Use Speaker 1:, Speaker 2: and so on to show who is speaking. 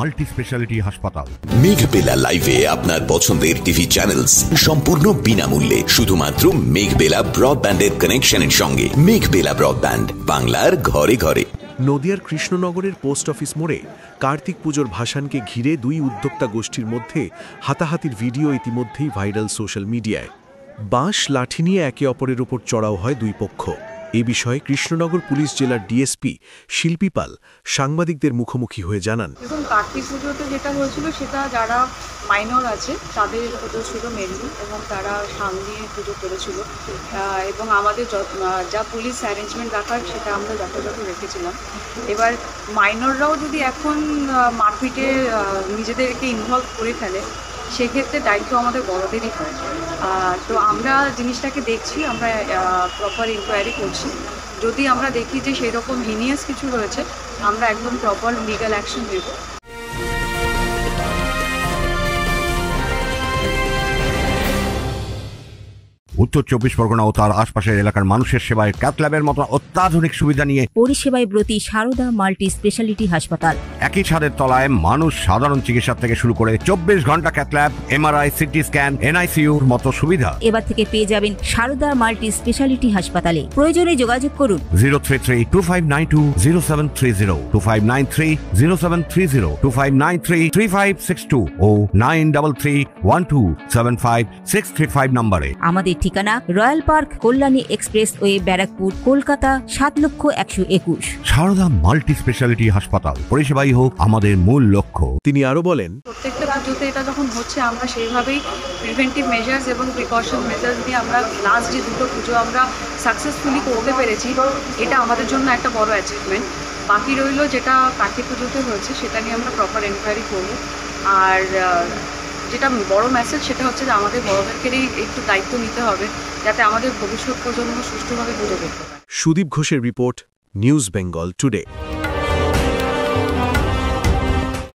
Speaker 1: Multi speciality হাসপাতাল।
Speaker 2: মেঘবেলা লাইভে আপনার পছন্দের টিভি চ্যানেলস সম্পূর্ণ বিনামূল্যে, শুধুমাত্র মেঘবেলা ব্রডব্যান্ডের কানেকশনের সঙ্গে। মেঘবেলা ব্রডব্যান্ড, বাংলার ঘরে ঘরে।
Speaker 3: নদিয়ার কৃষ্ণনগরের পোস্ট অফিস মোড়ে কার্তিক পুজোর ভাসানকে ঘিরে দুই উদ্যোক্তা গোষ্ঠীর মধ্যে হাতাহাতির ভিডিও ইতিমধ্যেই ভাইরাল সোশ্যাল মিডিয়ায়। বাঁশ লাঠি নিয়ে একে অপরের ওপর চড়াও হয় দুই পক্ষ। এ বিষয়ে কৃষ্ণনগর পুলিশ জেলার ডিএসপি শিল্পী পাল সাংবাদিকদের মুখোমুখি হয়ে জানান,
Speaker 4: এবং কার্তিক পুজোতে যেটা হয়েছিল সেটা যারা মাইনর আছে তাদের পুজো ছিল মেনলি, এবং তারা সামনে পুজো করেছিল, এবং আমাদের যা পুলিশ অ্যারেঞ্জমেন্ট রাখার সেটা আমরা যথাযথ রেখেছিলাম। এবার মাইনররাও যদি এখন মারপিটে নিজেদেরকে ইনভলভ করে ফেলে, সেক্ষেত্রে দায়িত্ব আমাদের বড়দেরই হয়। তো আমরা জিনিসটাকে দেখছি, আমরা প্রপার ইনকোয়ারি করছি। যদি আমরা দেখি যে সেরকম হিনিয়াস কিছু রয়েছে, আমরা একদম প্রপার লিগ্যাল অ্যাকশন নেব।
Speaker 1: উত্তর 24 পরগনা ও তার আশপাশের এলাকার মানুষের সেবায় ক্যাথ ল্যাবের মতো অত্যাধুনিক সুবিধা নিয়ে
Speaker 5: পরিষেবায় ব্রতী সারদা মাল্টি স্পেশালিটি হাসপাতাল।
Speaker 1: একই ছাদের তলায় মানুষ সাধারণ চিকিৎসা থেকে শুরু করে 24 ঘন্টা cath lab, MRI, CT scan, এনআইসিইউর মতো সুবিধা
Speaker 5: এবার থেকে পেয়ে যাবেন সারদা মাল্টি স্পেশালিটি হাসপাতালে। প্রয়োজনে যোগাযোগ করুন
Speaker 1: 033-2592-0730, 2593-0730, 2593-3562 ও 9331275635 নম্বরে।
Speaker 5: আমাদের ঠিকানা Royal Park, Kalyani expressway, Barrackpore, Kolkata ৭,১২১।
Speaker 1: সারদা মাল্টি স্পেশালিটি হাসপাতাল, পরিষেবাই হোক আমাদের মূল লক্ষ্য।
Speaker 3: তিনি আরো বলেন,
Speaker 4: প্রত্যেকটা পুজোতে এটা যখন হচ্ছে, আমরা সেইভাবেই প্রিভেন্টিভ মেজার্স এবং প্রিকশন মেজার্স দিয়ে আমরা লাস্ট যে দুটো পুজো আমরা সাকসেসফুলি করতে পেরেছি, এটা আমাদের জন্য একটা বড় অ্যাচিভমেন্ট। বাকি রইল যেটা কার্তিক পুজোতে হয়েছে, সেটা নিয়ে আমরা প্রপার এনকোয়ারি করব। আর যেটা বড় মেসেজ সেটা হচ্ছে যে আমাদের বড়দেরকেই একটু দায়িত্ব নিতে হবে, যাতে আমাদের ভবিষ্যৎ প্রজন্ম সুষ্ঠুভাবে পুজো করতে পারে।
Speaker 3: সুদীপ ঘোষের রিপোর্ট, নিউজ বেঙ্গল টুডে।